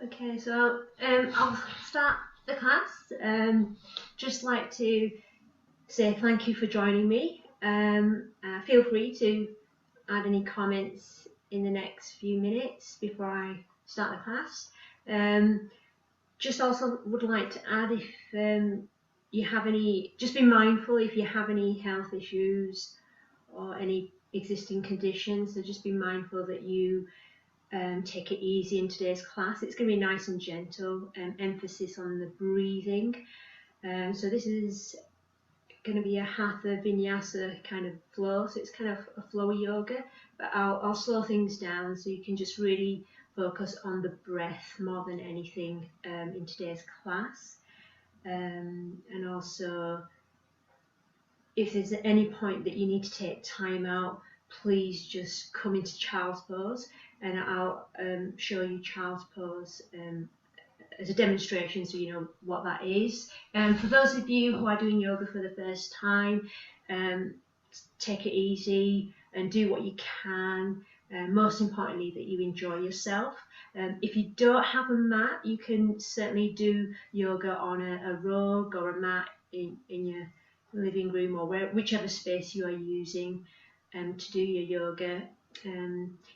Okay, so I'll start the class. Just like to say thank you for joining me. Feel free to add any comments in the next few minutes before I start the class. Just also would like to add, if you have any, just be mindful if you have any health issues or any existing conditions, so just be mindful that you take it easy in today's class. It's going to be nice and gentle, emphasis on the breathing. So this is going to be a Hatha Vinyasa kind of flow, so it's kind of a flowy yoga, but I'll slow things down so you can just really focus on the breath more than anything in today's class. And also, if there's at any point that you need to take time out, please just come into child's pose, and I'll show you child's pose as a demonstration so you know what that is. And for those of you who are doing yoga for the first time, take it easy and do what you can. Most importantly, that you enjoy yourself. If you don't have a mat, you can certainly do yoga on a rug or a mat in your living room or whichever space you are using to do your yoga.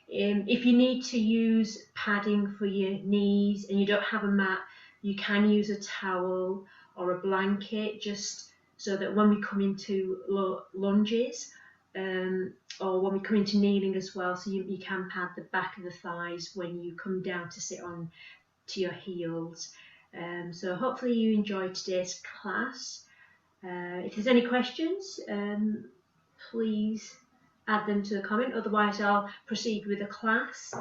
If you need to use padding for your knees and you don't have a mat, you can use a towel or a blanket, just so that when we come into lunges or when we come into kneeling as well, so you can pad the back of the thighs when you come down to sit on to your heels. So hopefully you enjoyed today's class. If there's any questions, please add them to the comment, otherwise I'll proceed with the class.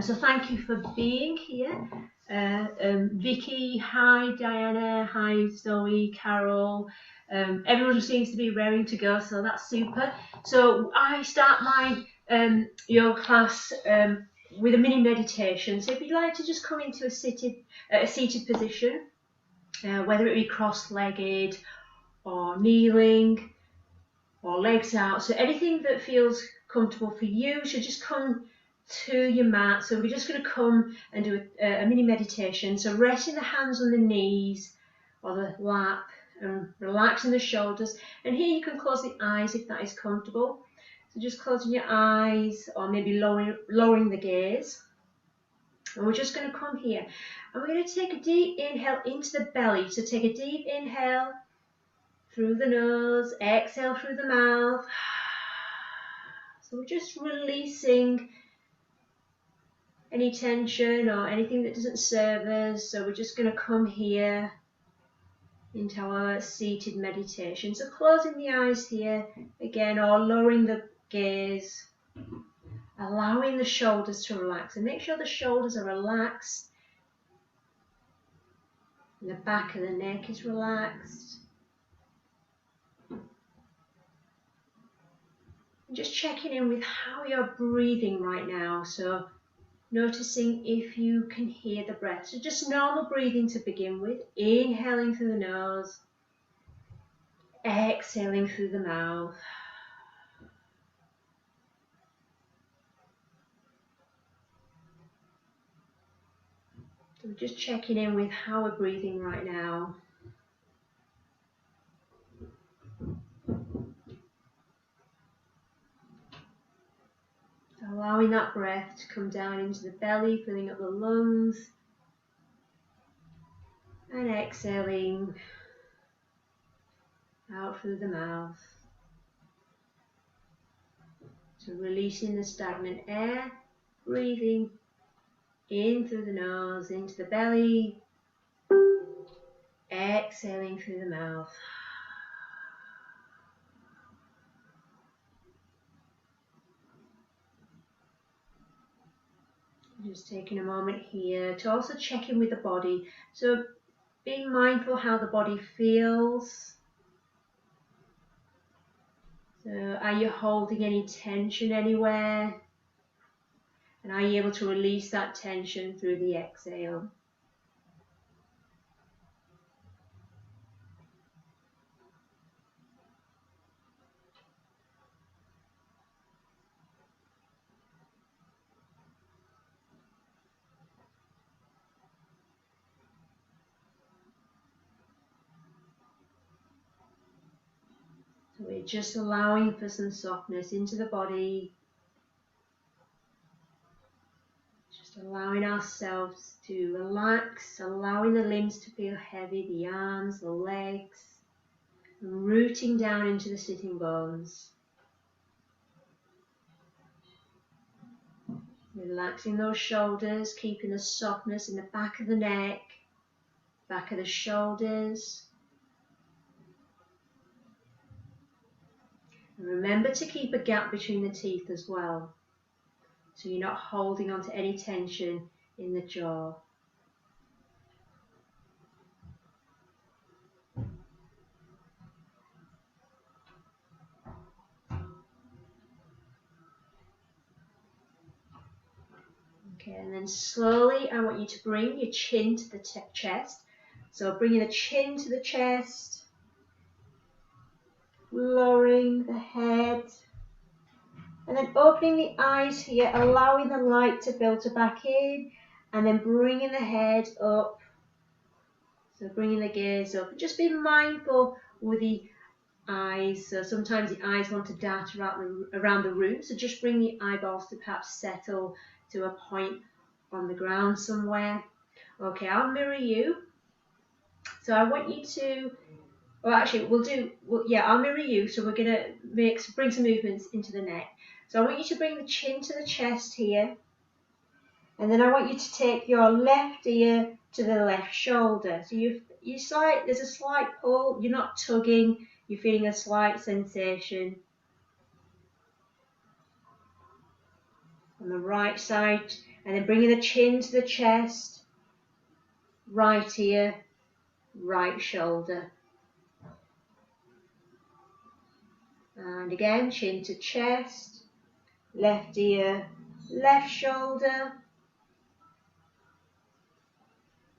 So thank you for being here. Vicky, hi Diana, hi Zoe, Carol, everyone seems to be raring to go, so that's super. So I start my yoga class with a mini meditation. So if you'd like to just come into a seated position, whether it be cross-legged or kneeling or legs out, so anything that feels comfortable for you, should just come to your mat. So we're just going to come and do a mini meditation. So resting the hands on the knees or the lap and relaxing the shoulders. And here you can close the eyes if that is comfortable. So just closing your eyes or maybe lowering the gaze. And we're just going to come here and we're going to take a deep inhale into the belly. So take a deep inhale through the nose, exhale through the mouth. So we're just releasing any tension or anything that doesn't serve us. So we're just going to come here into our seated meditation. So closing the eyes here again, or lowering the gaze, allowing the shoulders to relax, and make sure the shoulders are relaxed and the back of the neck is relaxed. Just checking in with how you're breathing right now, so noticing if you can hear the breath. So just normal breathing to begin with, inhaling through the nose, exhaling through the mouth. So just checking in with how we're breathing right now. Allowing that breath to come down into the belly, filling up the lungs, and exhaling out through the mouth. So releasing the stagnant air, breathing in through the nose, into the belly, exhaling through the mouth. Just taking a moment here to also check in with the body. So being mindful how the body feels. So are you holding any tension anywhere? And are you able to release that tension through the exhale? we're just allowing for some softness into the body. Just allowing ourselves to relax, allowing the limbs to feel heavy, the arms, the legs, and rooting down into the sitting bones. Relaxing those shoulders, keeping the softness in the back of the neck, back of the shoulders. And remember to keep a gap between the teeth as well, so you're not holding on to any tension in the jaw. Okay, and then slowly I want you to bring your chin to the chest. So bringing the chin to the chest, lowering the head, and then opening the eyes here, allowing the light to filter back in, and then bringing the head up. So bringing the gaze up. Just be mindful with the eyes. So sometimes the eyes want to dart around the room. So just bring the eyeballs to perhaps settle to a point on the ground somewhere. Okay, I'll mirror you. So I want you to, well actually I'll mirror you. So we're going to bring some movements into the neck. So I want you to bring the chin to the chest here. And then I want you to take your left ear to the left shoulder. So there's a slight pull, you're not tugging, you're feeling a slight sensation. On the right side, and then bringing the chin to the chest, right ear, right shoulder. And again, chin to chest, left ear, left shoulder,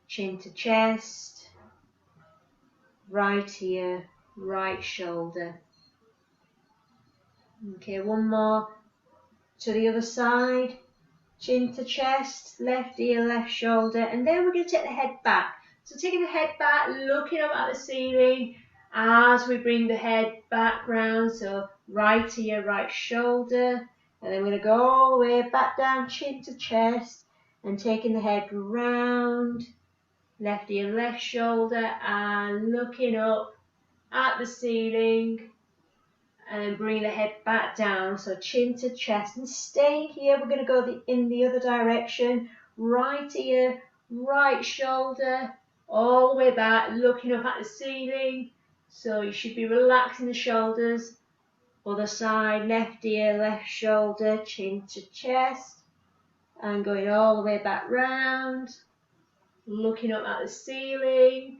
chin to chest, right ear, right shoulder. Okay, one more to the other side, chin to chest, left ear, left shoulder, and then we're going to take the head back. So taking the head back, looking up at the ceiling as we bring the head back round, so right ear, right shoulder, and then we're going to go all the way back down, chin to chest, and taking the head round, left ear, left shoulder, and looking up at the ceiling, and then bring the head back down, so chin to chest, and staying here. We're going to go in the other direction, right ear, right shoulder, all the way back, looking up at the ceiling. So you should be relaxing the shoulders. Other side, left ear, left shoulder, chin to chest, and going all the way back round, looking up at the ceiling,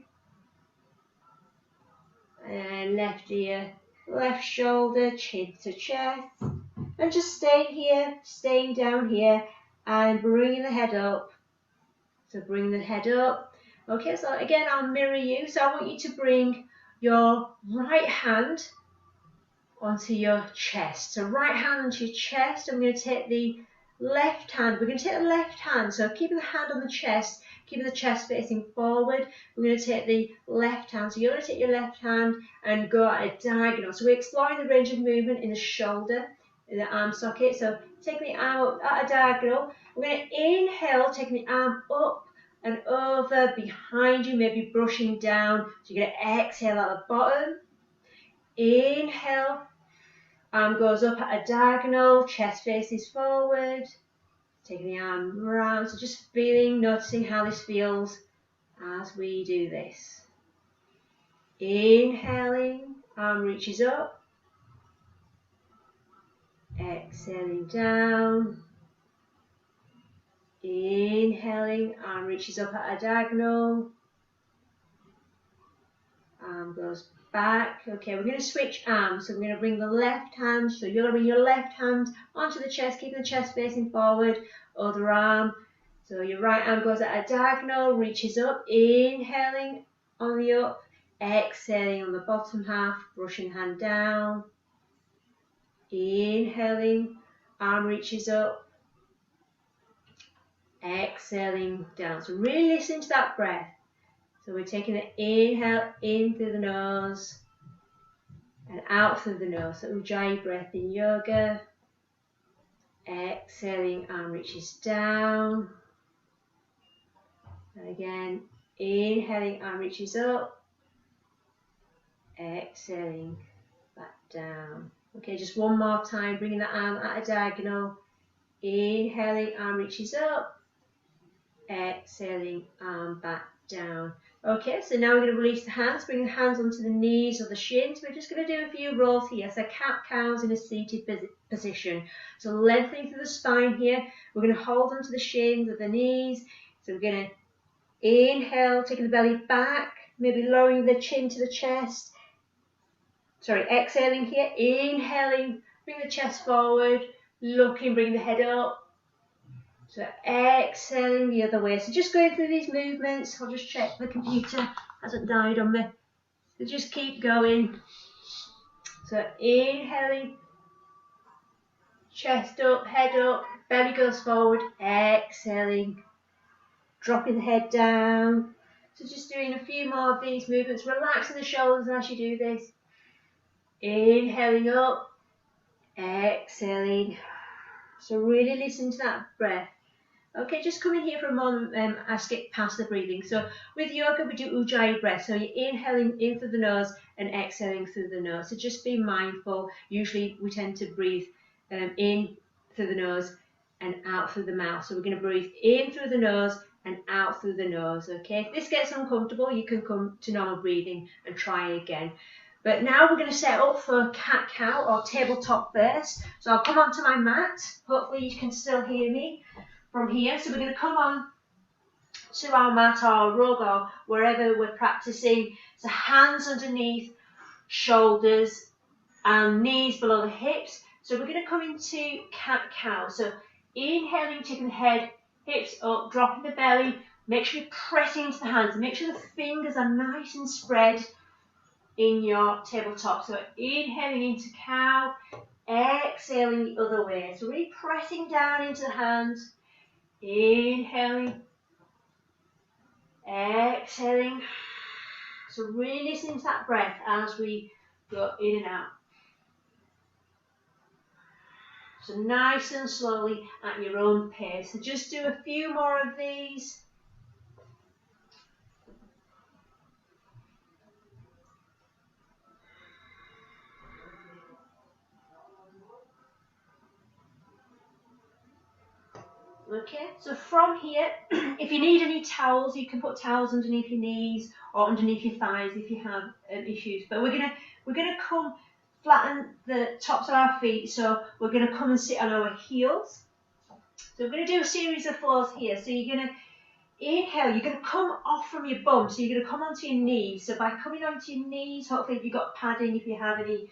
and left ear, left shoulder, chin to chest, and just staying here, staying down here, and bringing the head up. So bring the head up. Okay, so again, I'll mirror you. So I want you to bring your right hand onto your chest. So right hand onto your chest. I'm going to take the left hand. We're going to take the left hand. So keeping the hand on the chest, keeping the chest facing forward. We're going to take the left hand. So you're going to take your left hand and go at a diagonal. So we're exploring the range of movement in the shoulder, in the arm socket. So taking the arm up at a diagonal. We're going to inhale, taking the arm up and over behind you, maybe brushing down. So you're going to exhale at the bottom. Inhale, arm goes up at a diagonal, chest faces forward. Taking the arm round, so just noticing how this feels as we do this. Inhaling, arm reaches up. Exhaling down. Inhaling, arm reaches up at a diagonal. Arm goes back. Okay, we're going to switch arms. So we're going to bring the left hand. So you're going to bring your left hand onto the chest, keeping the chest facing forward. Other arm. So your right arm goes at a diagonal, reaches up. Inhaling on the up. Exhaling on the bottom half, brushing hand down. Inhaling, arm reaches up. Exhaling down. So really listen to that breath. So we're taking an inhale in through the nose. and out through the nose. So Ujjayi breath in yoga. Exhaling, arm reaches down. And again, inhaling, arm reaches up. Exhaling, back down. Okay, just one more time, bringing the arm at a diagonal. Inhaling, arm reaches up. Exhaling, arm back down. Okay, so now we're going to release the hands, bring the hands onto the knees or the shins. We're just going to do a few rolls here. So cat-cows in a seated position. So lengthening through the spine here. We're going to hold onto the shins or the knees. So we're going to inhale, taking the belly back, maybe lowering the chin to the chest. Sorry, exhaling here, inhaling, bring the chest forward, looking, bring the head up. So exhaling the other way. So just going through these movements. I'll just check the computer hasn't died on me. So just keep going. So inhaling, chest up, head up, belly goes forward. Exhaling, dropping the head down. So just doing a few more of these movements. Relaxing the shoulders as you do this. Inhaling up, exhaling. So really listen to that breath. Okay, just come in here for a moment and skip past the breathing. So with yoga, we do Ujjayi breath. So you're inhaling in through the nose and exhaling through the nose. So just be mindful. Usually we tend to breathe in through the nose and out through the mouth. So we're going to breathe in through the nose and out through the nose. Okay, if this gets uncomfortable, you can come to normal breathing and try again. But now we're going to set up for cat-cow or tabletop first. So I'll come onto my mat. Hopefully you can still hear me from here. So we're going to come on to our mat or rug or wherever we're practicing. So hands underneath shoulders and knees below the hips. So we're going to come into cat-cow. So inhaling, taking the head, hips up, dropping the belly. Make sure you press into the hands. Make sure the fingers are nice and spread in your tabletop. So inhaling into cow, exhaling the other way. So really pressing down into the hands. Inhaling, exhaling. So really listening to that breath as we go in and out. So nice and slowly at your own pace. So just do a few more of these. Okay, so from here, if you need any towels, you can put towels underneath your knees or underneath your thighs if you have issues. But we're gonna come flatten the tops of our feet, so we're gonna come and sit on our heels. So we're gonna do a series of flows here. So you're gonna inhale, you're gonna come off from your bum, so you're gonna come onto your knees. So by coming onto your knees, hopefully if you've got padding, if you have any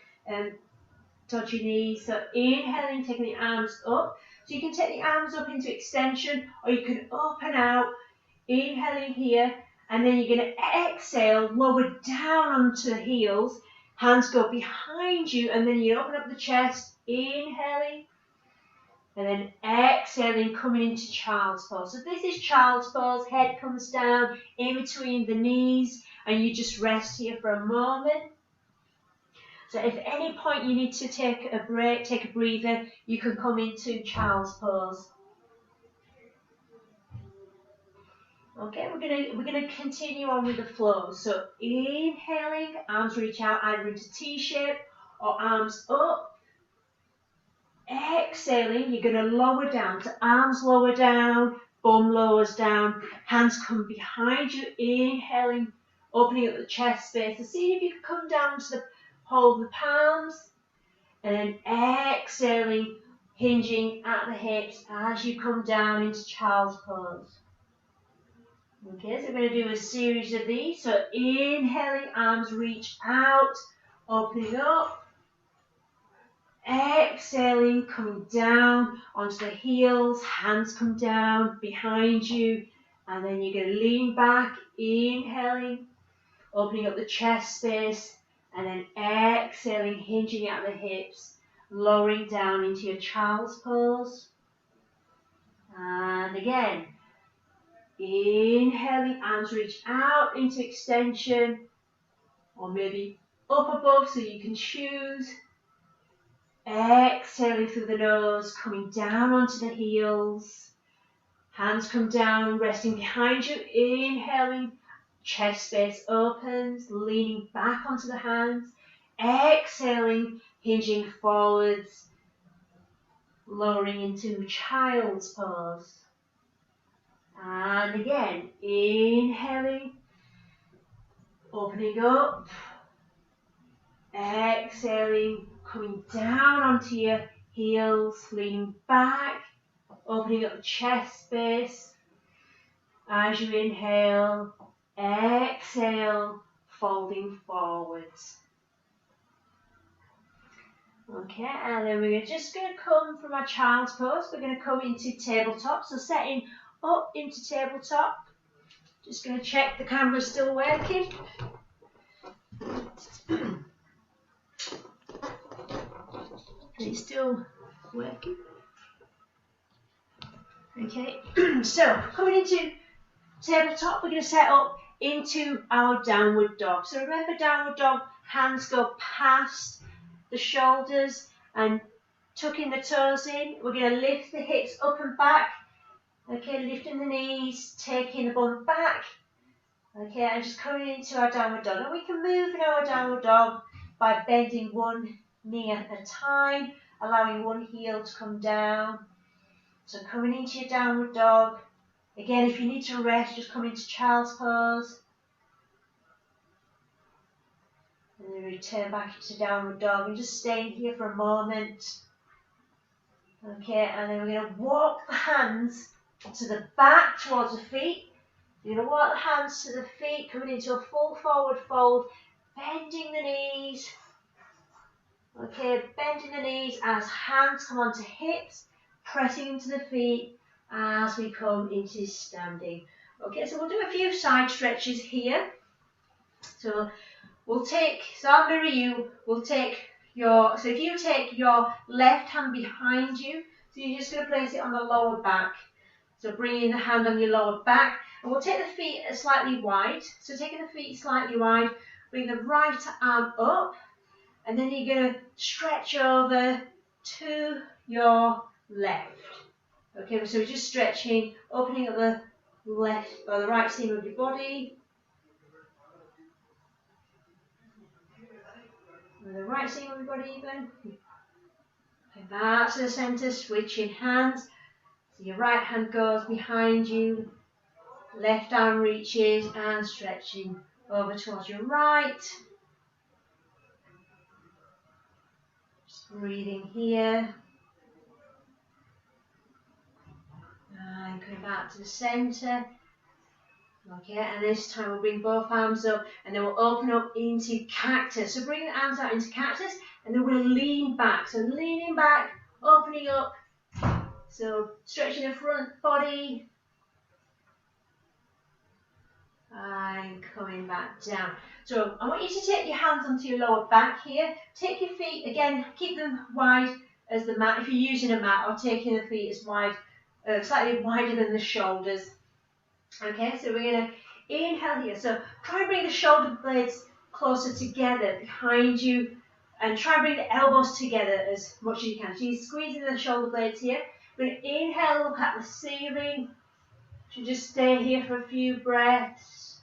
dodgy knees. So inhaling, taking the arms up. So you can take the arms up into extension, or you can open out, inhaling here, and then you're going to exhale, lower down onto the heels, hands go behind you, and then you open up the chest, inhaling, and then exhaling, coming into child's pose. So this is child's pose, head comes down in between the knees, and you just rest here for a moment. So if at any point you need to take a break, take a breather, you can come into child's pose. Okay, we're gonna continue on with the flow. So inhaling, arms reach out either into T-shape or arms up. Exhaling, you're gonna lower down. So arms lower down, bum lowers down, hands come behind you. Inhaling, opening up the chest space. So see if you can come down to the hold the palms, and then exhaling, hinging at the hips as you come down into child's pose. Okay, so we're going to do a series of these. So inhaling, arms reach out, opening up. Exhaling, coming down onto the heels, hands come down behind you, and then you're going to lean back, inhaling, opening up the chest space, and then exhaling, hinging at the hips, lowering down into your child's pose. And again, inhaling, arms reach out into extension, or maybe up above so you can choose. Exhaling through the nose, coming down onto the heels. Hands come down, resting behind you. Inhaling, chest space opens, leaning back onto the hands. Exhaling, hinging forwards, lowering into child's pose. And again, inhaling, opening up. Exhaling, coming down onto your heels, leaning back, opening up the chest space. As you inhale, exhale, folding forwards. Okay, and then we're just going to come from our child's pose. We're going to come into tabletop. So setting up into tabletop. Just going to check the camera's still working. It's still working. Okay, so coming into tabletop, we're going to set up into our downward dog. So remember, downward dog, hands go past the shoulders and tucking the toes in. We're going to lift the hips up and back. Okay, lifting the knees, taking the bum back. Okay, and just coming into our downward dog. And we can move in our downward dog by bending one knee at a time, allowing one heel to come down. So coming into your downward dog. Again, if you need to rest, just come into child's pose. And then return back into downward dog and just staying here for a moment. Okay, and then we're going to walk the hands to the back towards the feet. You're going to walk the hands to the feet, coming into a full forward fold, bending the knees. Okay, bending the knees as hands come onto hips, pressing into the feet as we come into standing. Okay, so we'll do a few side stretches here. So I'll mirror you, so if you take your left hand behind you, so you're just going to place it on the lower back. So bringing the hand on your lower back, and we'll take the feet slightly wide. So taking the feet slightly wide, bring the right arm up, and then you're going to stretch over to your left. Okay, so we're just stretching, opening up the left or the right seam of your body. The right seam of your body even. Okay, back to the centre, switching hands. So your right hand goes behind you, left arm reaches and stretching over towards your right. Just breathing here. And coming back to the centre. Okay, and this time we'll bring both arms up and then we'll open up into cactus. So bring the arms out into cactus and then we'll lean back. So leaning back, opening up. So stretching the front body. And coming back down. So I want you to take your hands onto your lower back here. Take your feet, again, keep them wide as the mat. If you're using a mat, or taking the feet as wide, slightly wider than the shoulders. Okay, so we're going to inhale here. So try and bring the shoulder blades closer together behind you and try and bring the elbows together as much as you can. So you're squeezing the shoulder blades here. We're going to inhale, look at the ceiling. So just stay here for a few breaths.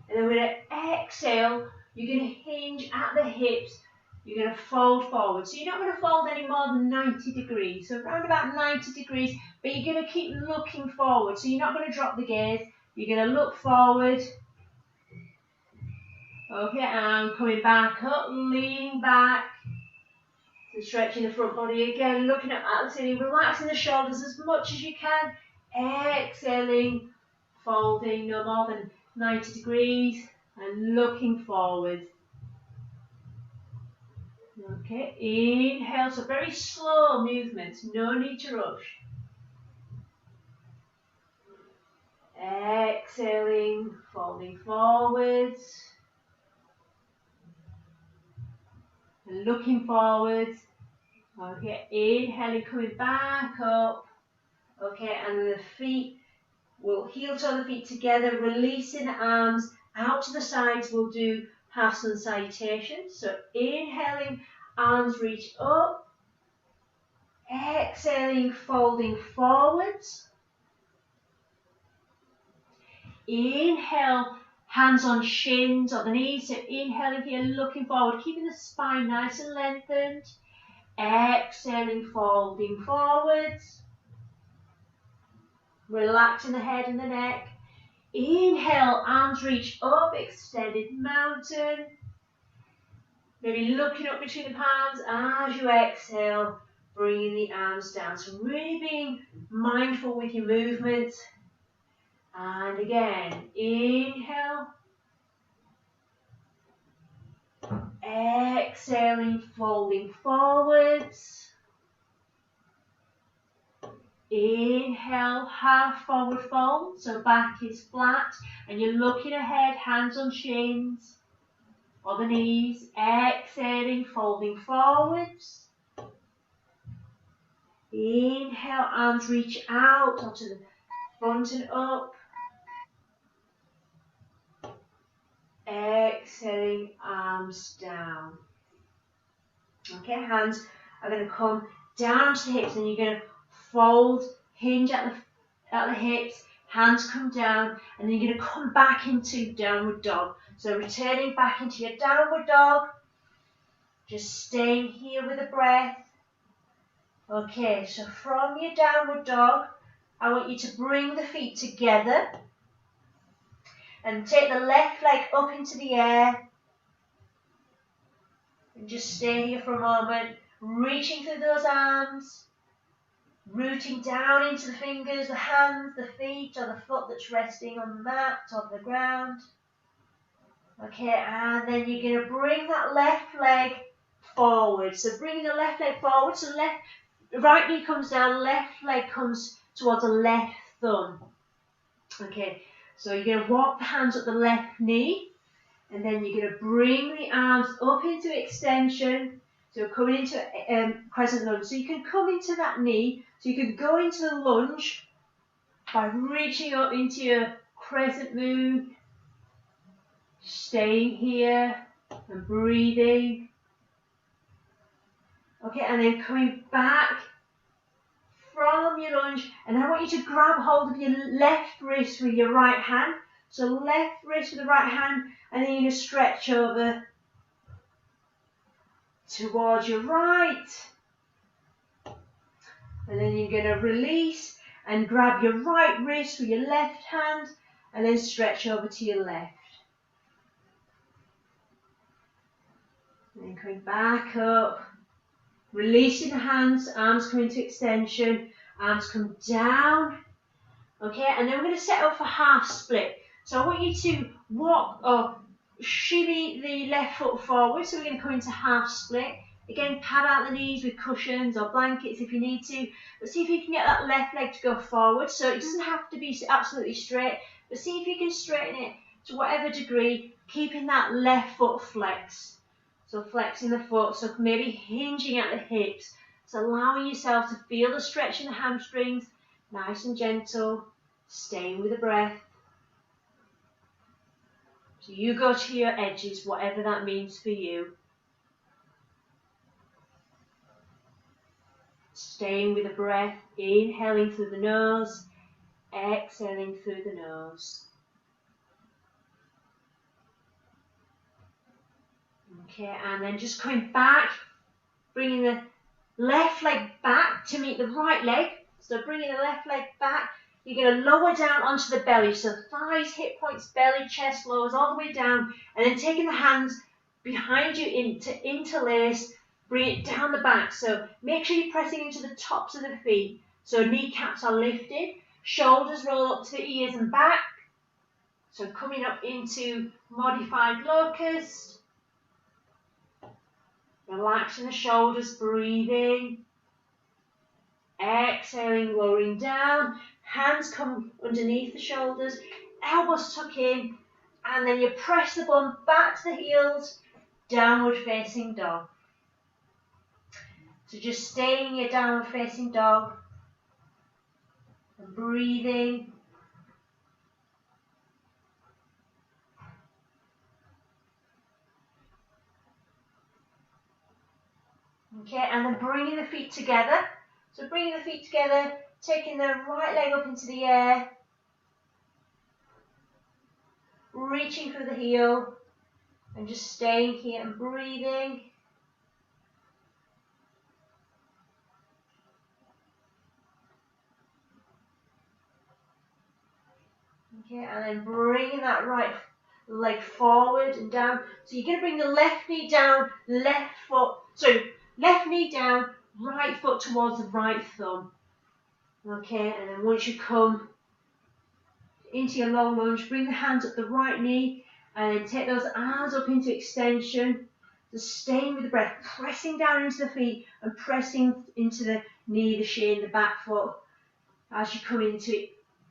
And then we're going to exhale. You're going to hinge at the hips. You're going to fold forward. So you're not going to fold any more than 90 degrees. So around about 90 degrees, but you're going to keep looking forward. So you're not going to drop the gaze. You're going to look forward. Okay, and coming back up, leaning back. So stretching the front body again, looking at the ceiling, relaxing the shoulders as much as you can. Exhaling, folding no more than 90 degrees and looking forward. Okay, inhale, so very slow movements, no need to rush. Exhaling, folding forwards. And looking forwards. Okay, inhaling, coming back up. Okay, and the feet will heel toe the feet together, releasing the arms Out to the sides, we'll do half sun salutation. So inhaling, arms reach up. Exhaling, folding forwards. Inhale, hands on shins or the knees. So inhaling here, looking forward, keeping the spine nice and lengthened. Exhaling, folding forwards. Relaxing the head and the neck. Inhale, arms reach up, extended mountain. Maybe looking up between the palms as you exhale, bringing the arms down. So really being mindful with your movement. And again, inhale. Exhaling, folding forwards. Inhale, half forward fold, so back is flat and you're looking ahead, hands on shins or the knees. Exhaling, folding forwards. Inhale, arms reach out onto the front and up. Exhaling, arms down. Okay, hands are going to come down to the hips and you're going to fold, hinge at the hips, hands come down, and then you're going to come back into downward dog. So returning back into your downward dog, just staying here with the breath. Okay, so from your downward dog, I want you to bring the feet together and take the left leg up into the air. And just stay here for a moment, reaching through those arms, rooting down into the fingers, the hands, the feet, or the foot that's resting on the mat or the ground. Okay, and then you're going to bring that left leg forward. So bringing the left leg forward, so right knee comes down, left leg comes towards the left thumb. Okay, so you're going to walk the hands up the left knee, and then you're going to bring the arms up into extension. So coming into crescent lunge. So you can come into that knee. So you can go into the lunge by reaching up into your crescent moon. Staying here and breathing. Okay, and then coming back from your lunge. And I want you to grab hold of your left wrist with your right hand. So left wrist with the right hand, and then you're going to stretch over towards your right. And then you're going to release and grab your right wrist with your left hand, and then stretch over to your left. And then coming back up, releasing the hands, arms come into extension, arms come down. Okay, and then we're going to set up for half split. So I want you to walk or shimmy the left foot forward. So we're going to come into half split. Again, pad out the knees with cushions or blankets if you need to. But see if you can get that left leg to go forward. So it doesn't have to be absolutely straight. But see if you can straighten it to whatever degree, keeping that left foot flexed. So flexing the foot, so maybe hinging at the hips. So allowing yourself to feel the stretch in the hamstrings, nice and gentle, staying with the breath. So you go to your edges, whatever that means for you. Staying with the breath, inhaling through the nose, exhaling through the nose. Okay, and then just coming back, bringing the left leg back to meet the right leg. So bringing the left leg back, you're going to lower down onto the belly. So thighs, hip points, belly, chest lowers all the way down. And then taking the hands behind you to interlace, bring it down the back. So make sure you're pressing into the tops of the feet. So kneecaps are lifted, shoulders roll up to the ears and back. So coming up into modified locust. Relaxing the shoulders, breathing. Exhaling, lowering down. Hands come underneath the shoulders. Elbows tuck in. And then you press the bum back to the heels. Downward facing dog. So just stay in your downward facing dog. And breathing. Okay, and then bringing the feet together. So bringing the feet together, taking the right leg up into the air, reaching through the heel, and just staying here and breathing. Okay, and then bringing that right leg forward and down. So you're going to bring the left knee down, left knee down, right foot towards the right thumb. Okay, and then once you come into your long lunge, bring the hands up the right knee and then take those arms up into extension. Just staying with the breath, pressing down into the feet and pressing into the knee, the shin, the back foot as you come into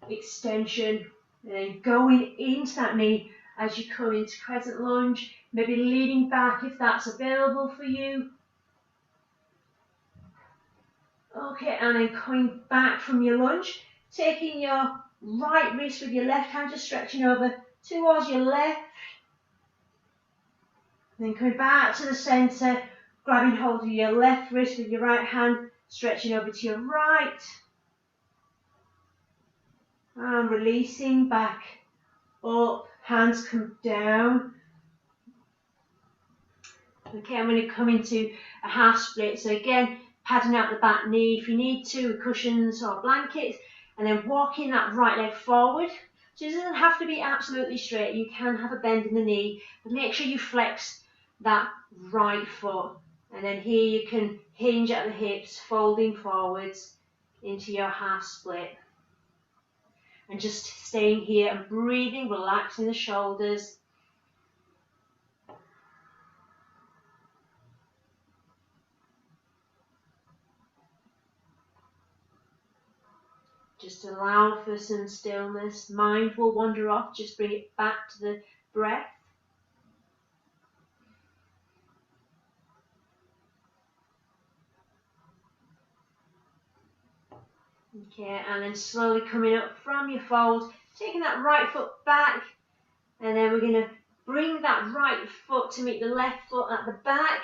extension. And then going into that knee as you come into crescent lunge, maybe leaning back if that's available for you. Okay, and then coming back from your lunge, taking your right wrist with your left hand, just stretching over towards your left. And then coming back to the centre, grabbing hold of your left wrist with your right hand, stretching over to your right. And releasing back up, hands come down. Okay, I'm going to come into a half split. So again, padding out the back knee if you need to, with cushions or blankets, and then walking that right leg forward. So it doesn't have to be absolutely straight. You can have a bend in the knee, but make sure you flex that right foot. And then here you can hinge at the hips, folding forwards into your half split. And just staying here and breathing, relaxing the shoulders. Just allow for some stillness. Mind will wander off, just bring it back to the breath. Okay, and then slowly coming up from your fold, taking that right foot back, and then we're going to bring that right foot to meet the left foot at the back,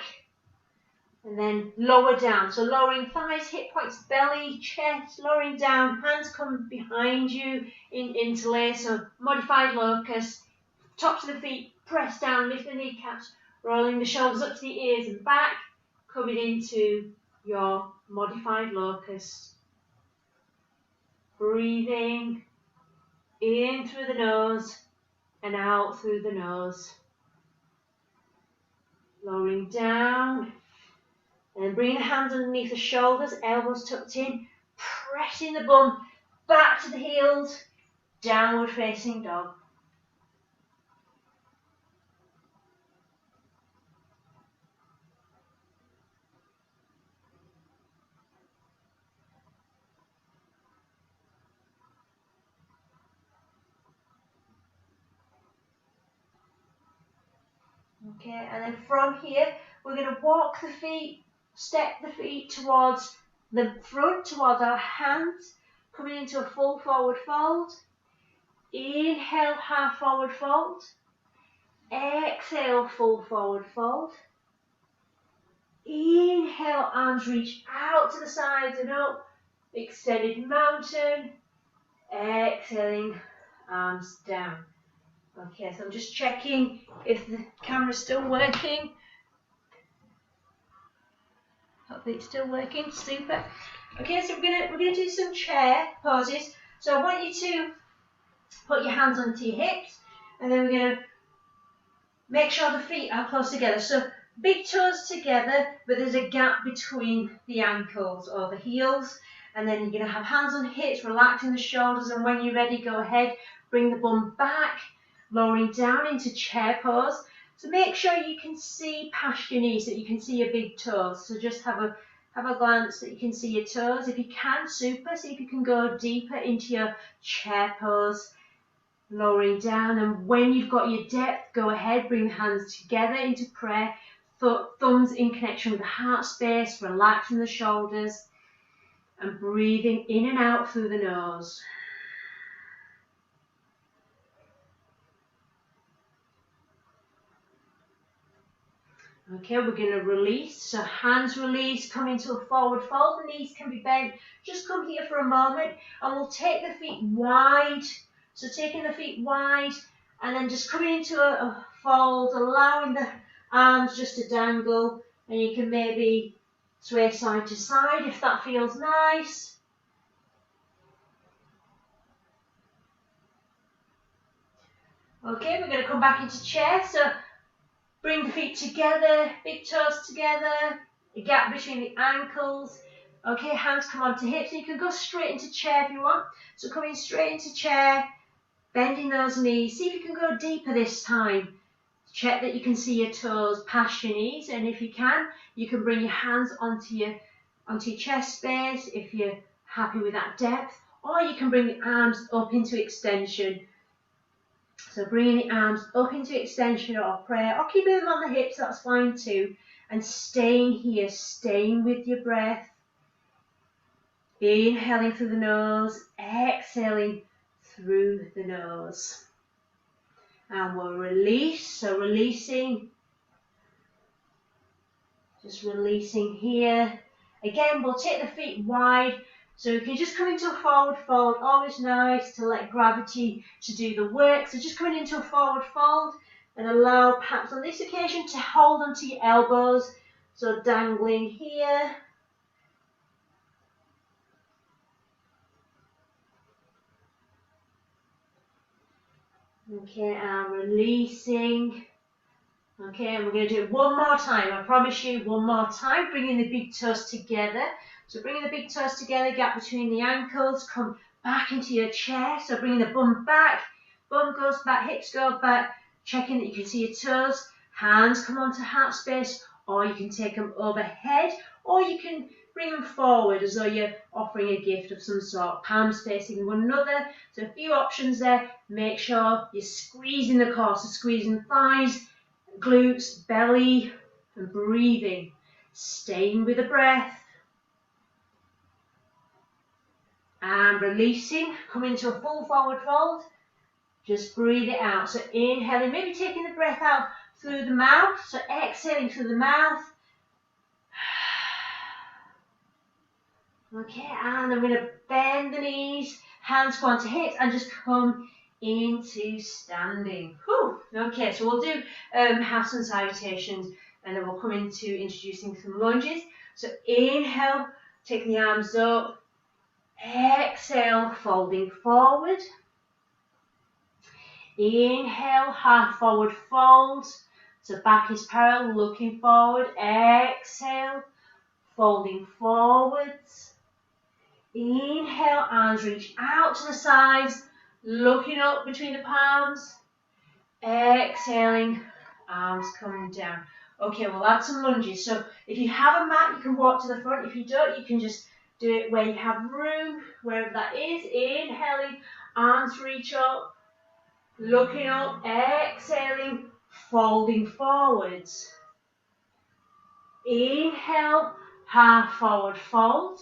and then lower down. So lowering thighs, hip points, belly, chest, lowering down, hands come behind you in interlace, so modified locus, tops of the feet, press down, lift the kneecaps, rolling the shoulders up to the ears and back, coming into your modified locus. Breathing in through the nose and out through the nose. Lowering down and bringing the hands underneath the shoulders, elbows tucked in, pressing the bum back to the heels, downward facing dog. Okay, and then from here, we're going to walk the feet, step the feet towards the front, towards our hands, coming into a full forward fold. Inhale, half forward fold. Exhale, full forward fold. Inhale, arms reach out to the sides and up. Extended mountain. Exhaling, arms down. Okay, so I'm just checking if the camera's still working. Hopefully it's still working. Super. Okay, so we're gonna do some chair poses. So I want you to put your hands onto your hips, and then we're gonna make sure the feet are close together. So big toes together, but there's a gap between the ankles or the heels. And then you're gonna have hands on hips, relaxing the shoulders, and when you're ready, go ahead, bring the bum back, lowering down into chair pose. So make sure you can see past your knees, so that you can see your big toes. So just have a glance that you can see your toes. If you can, super. See if you can go deeper into your chair pose. Lowering down, and when you've got your depth, go ahead, bring the hands together into prayer. Thumbs in connection with the heart space, relaxing the shoulders, and breathing in and out through the nose. Okay, we're going to release. So hands release, come into a forward fold. The knees can be bent. Just come here for a moment and we'll take the feet wide. So taking the feet wide and then just coming into a fold, allowing the arms just to dangle. And you can maybe sway side to side if that feels nice. Okay, we're going to come back into chair. So bring the feet together, big toes together, a gap between the ankles. Okay, hands come onto hips. And you can go straight into chair if you want. So coming straight into chair, bending those knees. See if you can go deeper this time. Check that you can see your toes past your knees. And if you can bring your hands onto your chest space if you're happy with that depth. Or you can bring the arms up into extension. So bringing the arms up into extension or prayer, or keeping them on the hips, that's fine too. And staying here, staying with your breath. Inhaling through the nose, exhaling through the nose. And we'll release, so releasing. Just releasing here. Again, we'll take the feet wide. So you can just come into a forward fold, always nice to let gravity to do the work. So just coming into a forward fold and allow perhaps on this occasion to hold onto your elbows. So dangling here. Okay, and releasing. Okay, and we're going to do it one more time. I promise you, one more time. Bringing the big toes together. So bringing the big toes together, gap between the ankles, come back into your chair. So bringing the bum back, bum goes back, hips go back, checking that you can see your toes. Hands come onto heart space, or you can take them overhead, or you can bring them forward as though you're offering a gift of some sort. Palms facing one another. So a few options there. Make sure you're squeezing the core, so squeezing the thighs, glutes, belly, and breathing. Staying with the breath. And releasing, come into a full forward fold. Just breathe it out. So inhaling, maybe taking the breath out through the mouth. So exhaling through the mouth. Okay, and I'm going to bend the knees, hands go onto hips, and just come into standing. Whew. Okay, so we'll do halves and salutations, and then we'll come into introducing some lunges. So inhale, take the arms up. Exhale, folding forward. Inhale, half forward fold. So back is parallel, looking forward. Exhale, folding forwards. Inhale, arms reach out to the sides, looking up between the palms. Exhaling, arms coming down. Okay, we'll add some lunges. So if you have a mat, you can walk to the front. If you don't, you can just do it where you have room, wherever that is. Inhaling, arms reach up, looking up, exhaling, folding forwards. Inhale, half forward fold.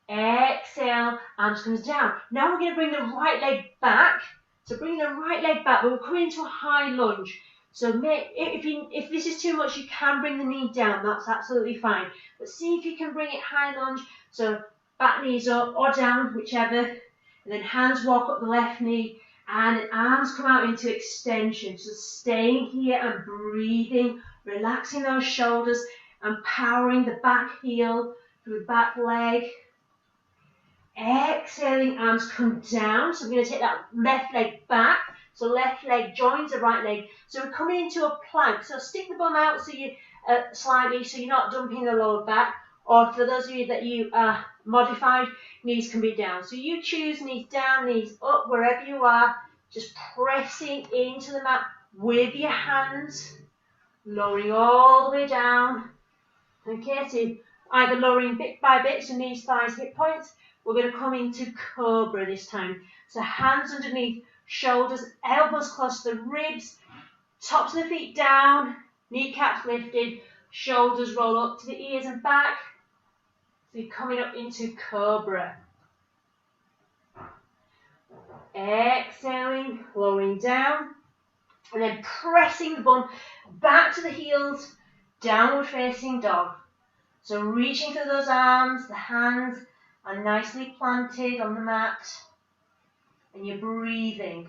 Exhale, arms comes down. Now we're going to bring the right leg back. So bring the right leg back, but we're coming into a high lunge. So if this is too much, you can bring the knee down. That's absolutely fine. But see if you can bring it high lunge. So back knees up or down, whichever. And then hands walk up the left knee. And arms come out into extension. So staying here and breathing. Relaxing those shoulders. Empowering the back heel through the back leg. Exhaling, arms come down. So we're going to take that left leg back. So left leg joins the right leg. So we're coming into a plank. So stick the bum out so you slightly, so you're not dumping the lower back. Or for those of you that you are modified, knees can be down. So you choose knees down, knees up, wherever you are. Just pressing into the mat with your hands, lowering all the way down. Okay, so either lowering bit by bit, so knees, thighs, hip points. We're going to come into cobra this time. So hands underneath, shoulders, elbows close to the ribs, tops of the feet down, kneecaps lifted, shoulders roll up to the ears and back. So you're coming up into cobra. Exhaling, lowering down. And then pressing the bum back to the heels, downward facing dog. So reaching through those arms, the hands are nicely planted on the mat, and you're breathing.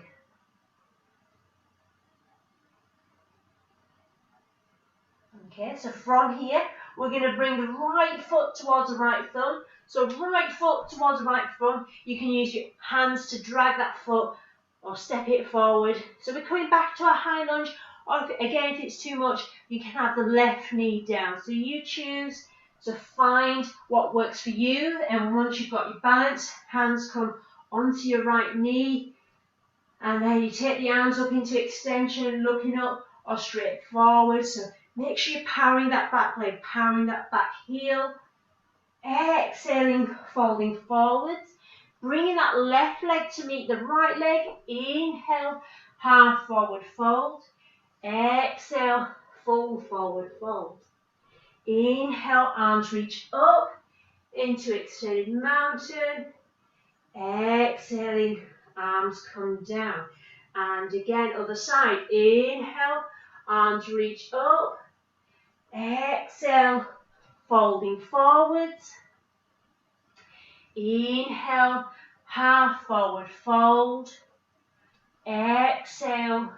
Okay, so from here, we're going to bring the right foot towards the right thumb. So right foot towards the right thumb. You can use your hands to drag that foot or step it forward. So we're coming back to our high lunge. Or again, if it's too much, you can have the left knee down. So you choose to find what works for you. And once you've got your balance, hands come onto your right knee. And then you take the arms up into extension, looking up or straight forward. So make sure you're powering that back leg, powering that back heel. Exhaling, folding forwards. Bringing that left leg to meet the right leg. Inhale, half forward fold. Exhale, full forward fold. Inhale, arms reach up into extended mountain. Exhaling, arms come down. And again, other side. Inhale, arms reach up. Exhale, folding forwards. Inhale, half forward fold. Exhale,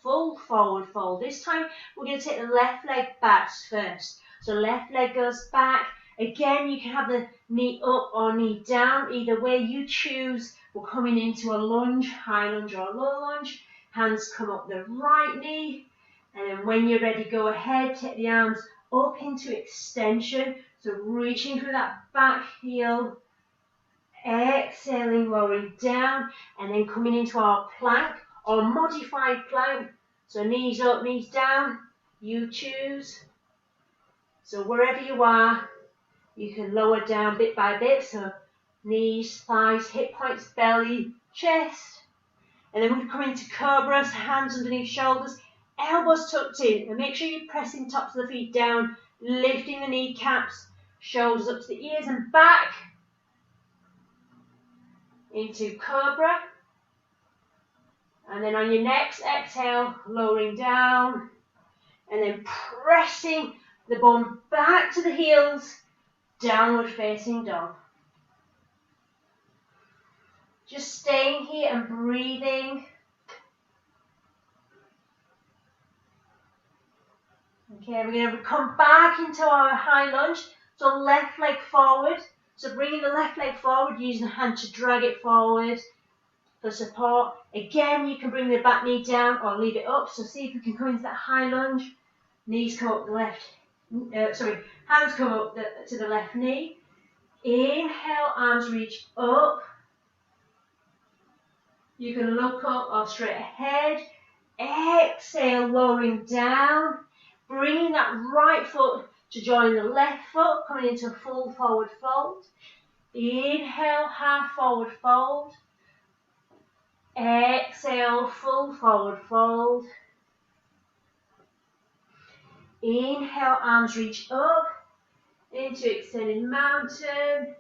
full forward fold. This time we're going to take the left leg back first. So left leg goes back. Again, you can have the knee up or knee down. Either way you choose. We're coming into a lunge, high lunge or low lunge. Hands come up the right knee. And then when you're ready, go ahead. Take the arms up into extension. So reaching through that back heel. Exhaling, lowering down. And then coming into our plank or modified plank. So knees up, knees down. You choose. So wherever you are, you can lower down bit by bit. So knees, thighs, hip points, belly, chest. And then we're going to come into cobras, hands underneath shoulders, elbows tucked in. And make sure you're pressing tops of the feet down, lifting the kneecaps, shoulders up to the ears and back. Into cobra. And then on your next exhale, lowering down. And then pressing the bum back to the heels, downward facing dog. Just staying here and breathing. Okay, we're going to come back into our high lunge. So left leg forward. So bringing the left leg forward, using the hand to drag it forward for support. Again, you can bring the back knee down or leave it up. So see if we can come into that high lunge. Knees come up the left, hands come up to the left knee. Inhale, arms reach up. You can look up or straight ahead. Exhale, lowering down. Bringing that right foot to join the left foot, coming into a full forward fold. Inhale, half forward fold. Exhale, full forward fold. Inhale, arms reach up into extended mountain.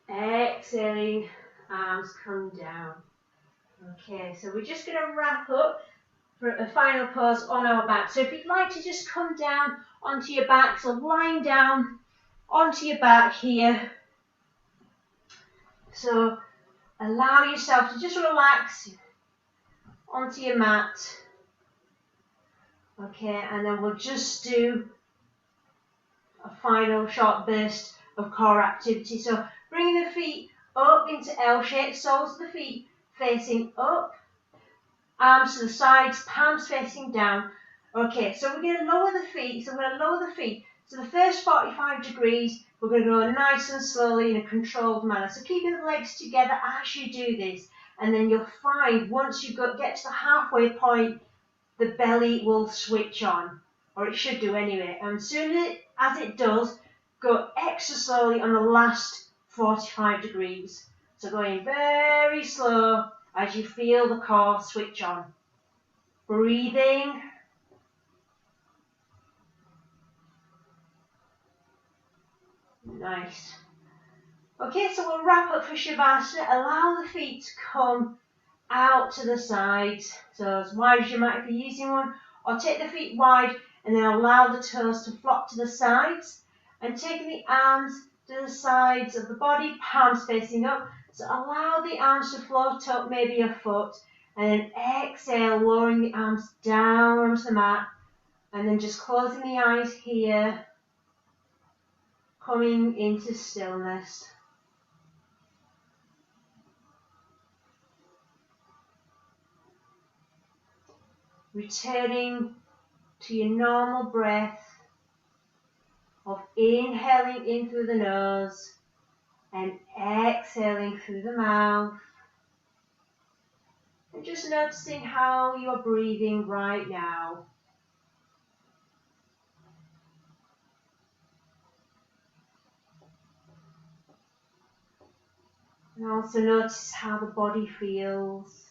Exhaling, arms come down. Okay, so we're just going to wrap up for a final pose on our back. So if you'd like to just come down onto your back, so lying down onto your back here. So allow yourself to just relax onto your mat. Okay, and then we'll just do a final short burst of core activity. So bringing the feet up into L shape, soles of the feet facing up, arms to the sides, palms facing down. Okay, so we're going to lower the feet. So we're going to lower the feet. So the first 45 degrees, we're going to go nice and slowly in a controlled manner. So keeping the legs together as you do this. And then you'll find once you get to the halfway point, the belly will switch on, or it should do anyway. And soon as it does, go extra slowly on the last 45 degrees. So going very slow as you feel the core switch on. Breathing. Nice. Okay, so we'll wrap up for Shavasana. Allow the feet to come out to the sides, so as wide as you might be using one, or take the feet wide and then allow the toes to flop to the sides, and taking the arms to the sides of the body, palms facing up, so allow the arms to float up, maybe a foot, and then exhale, lowering the arms down onto the mat, and then just closing the eyes here, coming into stillness. Returning to your normal breath of inhaling in through the nose and exhaling through the mouth. And just noticing how you're breathing right now. And also notice how the body feels.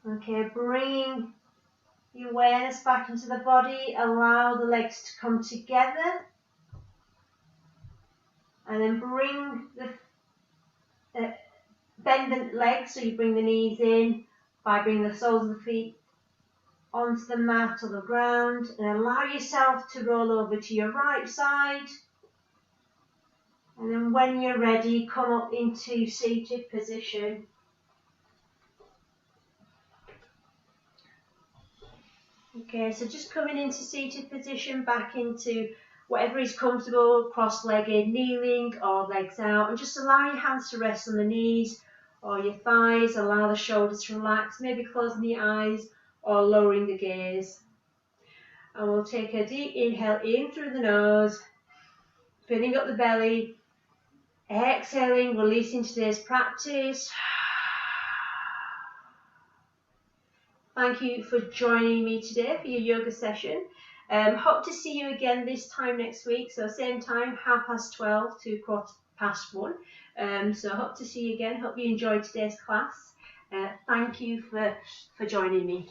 Okay, bringing the awareness back into the body, allow the legs to come together, and then bring the bend the legs, so you bring the knees in by bringing the soles of the feet onto the mat or the ground, and allow yourself to roll over to your right side, and then when you're ready, come up into seated position. Okay, so just coming into seated position, back into whatever is comfortable, cross-legged, kneeling or legs out, and just allow your hands to rest on the knees or your thighs, allow the shoulders to relax, maybe closing the eyes or lowering the gaze. And we'll take a deep inhale in through the nose, filling up the belly, exhaling, releasing today's practice. Thank you for joining me today for your yoga session. Hope to see you again this time next week. So same time, 12:30 to 1:15. So hope to see you again. Hope you enjoyed today's class. Thank you for joining me.